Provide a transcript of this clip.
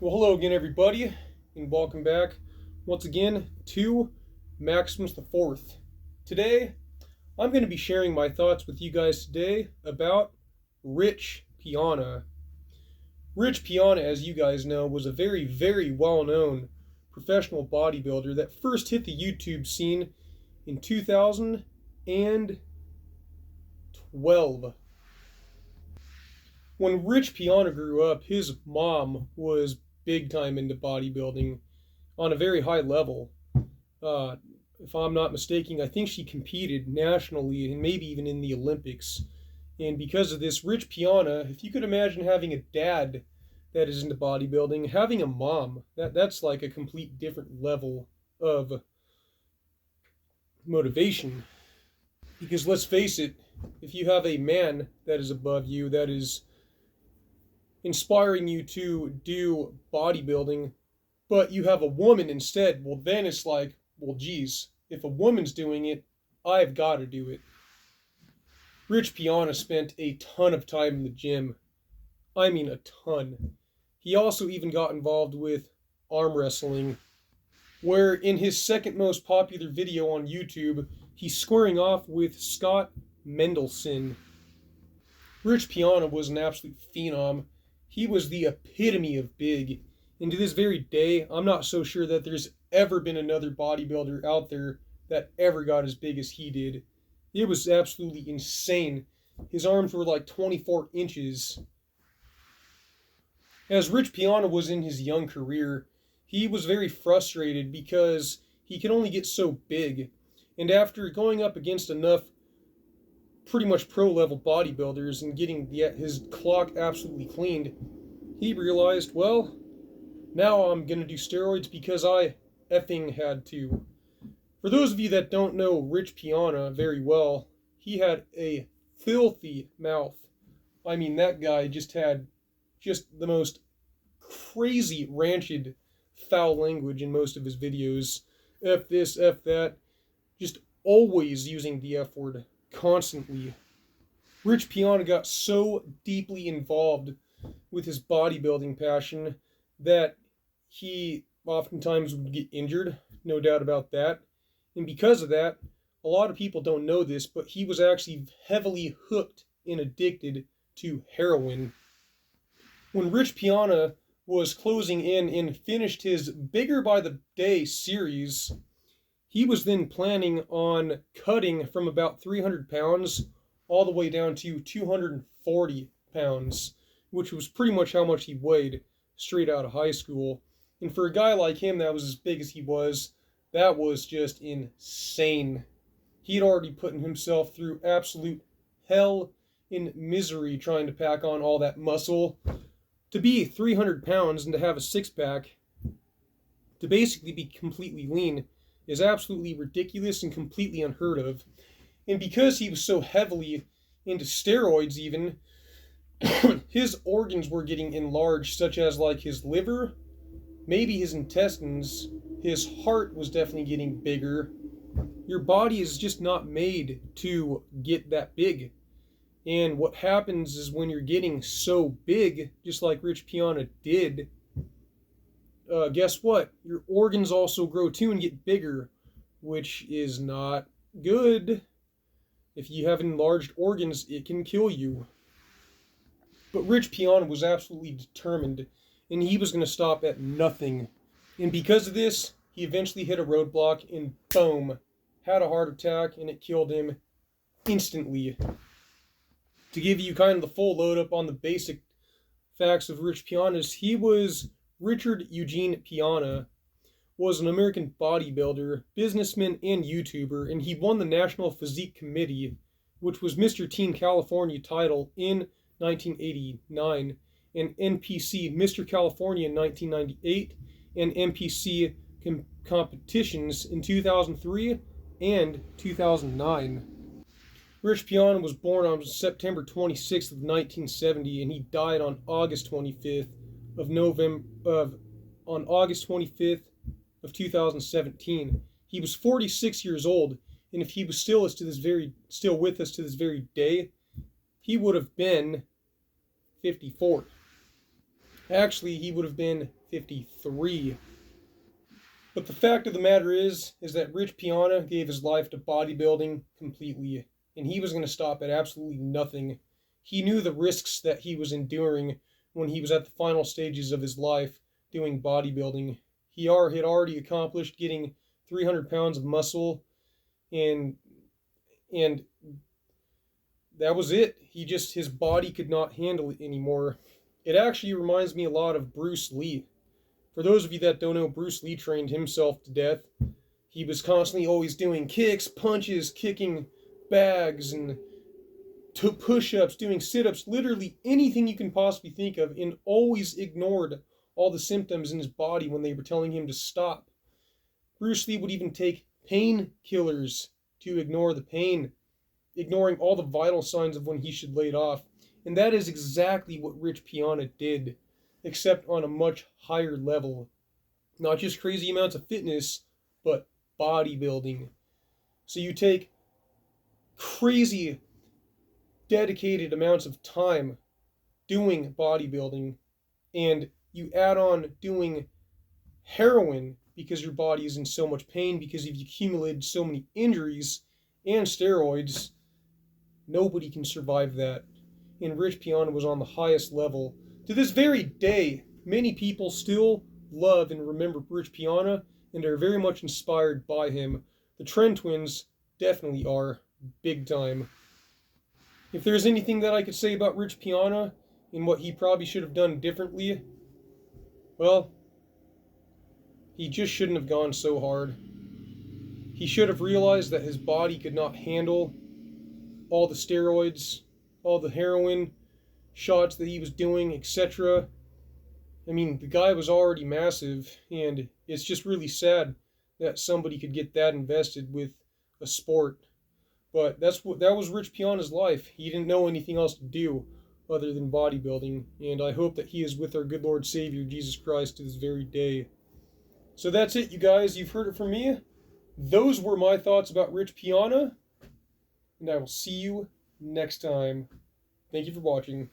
Well, hello again, everybody, and welcome back once again to Maximus the Fourth. Today, I'm going to be sharing my thoughts with you guys today about Rich Piana. Rich Piana, as you guys know, was a very, very well-known professional bodybuilder that first hit the YouTube scene in 2012. When Rich Piana grew up, his mom was big time into bodybuilding on a very high level. Uh, if I'm not mistaken, I think she competed nationally and maybe even in the Olympics. And because of this, Rich Piana, if you could imagine having a dad that is into bodybuilding, having a mom, that's like a complete different level of motivation. Because let's face it, if you have a man that is above you, that is inspiring you to do bodybuilding, but you have a woman instead, well, then it's like, well, geez, if a woman's doing it, I've got to do it. Rich Piana spent a ton of time in the gym. I mean, a ton. He also even got involved with arm wrestling, where in his second most popular video on YouTube, he's squaring off with Scott Mendelson. Rich Piana was an absolute phenom. He was the epitome of big. And to this very day, I'm not so sure that there's ever been another bodybuilder out there that ever got as big as he did. It was absolutely insane. His arms were like 24 inches. As Rich Piana was in his young career, he was very frustrated because he could only get so big. And after going up against enough pretty much pro-level bodybuilders and getting his clock absolutely cleaned, he realized, well, now I'm going to do steroids because I effing had to. For those of you that don't know Rich Piana very well, he had a filthy mouth. I mean, that guy just had the most crazy, rancid, foul language in most of his videos. F this, F that. Just always using the F word. Constantly. Rich Piana got so deeply involved with his bodybuilding passion that he oftentimes would get injured, no doubt about that. And because of that, a lot of people don't know this, but he was actually heavily hooked and addicted to heroin. When Rich Piana was closing in and finished his Bigger by the Day series, he was then planning on cutting from about 300 pounds all the way down to 240 pounds, which was pretty much how much he weighed straight out of high school. And for a guy like him that was as big as he was, that was just insane. He'd already put himself through absolute hell and misery trying to pack on all that muscle. To be 300 pounds and to have a six-pack, to basically be completely lean, is absolutely ridiculous and completely unheard of. And because he was so heavily into steroids even, his organs were getting enlarged, such as like his liver, maybe his intestines. His heart was definitely getting bigger. Your body is just not made to get that big. And what happens is when you're getting so big, just like Rich Piana did, guess what? Your organs also grow too and get bigger, which is not good. If you have enlarged organs, it can kill you. But Rich Piana was absolutely determined, and he was going to stop at nothing. And because of this, he eventually hit a roadblock and boom, had a heart attack, and it killed him instantly. To give you kind of the full load up on the basic facts of Rich Piana, he was Richard Eugene Piana, was an American bodybuilder, businessman, and YouTuber, and he won the National Physique Committee, which was Mr. Teen California title in 1989, and NPC Mr. California in 1998, and NPC competitions in 2003 and 2009. Rich Piana was born on September 26th of 1970, and he died on August 25th of 2017. He was 46 years old, and if he was still with us to this very day, he would have been 54. Actually, he would have been 53. But the fact of the matter is that Rich Piana gave his life to bodybuilding completely, and he was going to stop at absolutely nothing. He knew the risks that he was enduring when he was at the final stages of his life doing bodybuilding. Had already accomplished getting 300 pounds of muscle, and and that was it. His body could not handle it anymore. It actually reminds me a lot of Bruce Lee. For those of you that don't know, Bruce Lee trained himself to death. He was constantly always doing kicks, punches, kicking bags, and push-ups, doing sit-ups, literally anything you can possibly think of, and always ignored all the symptoms in his body when they were telling him to stop. Bruce Lee would even take painkillers to ignore the pain, ignoring all the vital signs of when he should lay it off. And that is exactly what Rich Piana did, except on a much higher level. Not just crazy amounts of fitness, but bodybuilding. So you take crazy, dedicated amounts of time doing bodybuilding, and you add on doing heroin because your body is in so much pain because you've accumulated so many injuries and steroids. Nobody can survive that. And Rich Piana was on the highest level. To this very day, many people still love and remember Rich Piana and are very much inspired by him. The Trend Twins definitely are, big time. If there's anything that I could say about Rich Piana and what he probably should have done differently, well, he just shouldn't have gone so hard. He should have realized that his body could not handle all the steroids, all the heroin shots that he was doing, etc. I mean, the guy was already massive, and it's just really sad that somebody could get that invested with a sport. But that was Rich Piana's life. He didn't know anything else to do other than bodybuilding, and I hope that he is with our good Lord Savior Jesus Christ to this very day. So that's it, you guys. You've heard it from me. Those were my thoughts about Rich Piana, and I will see you next time. Thank you for watching.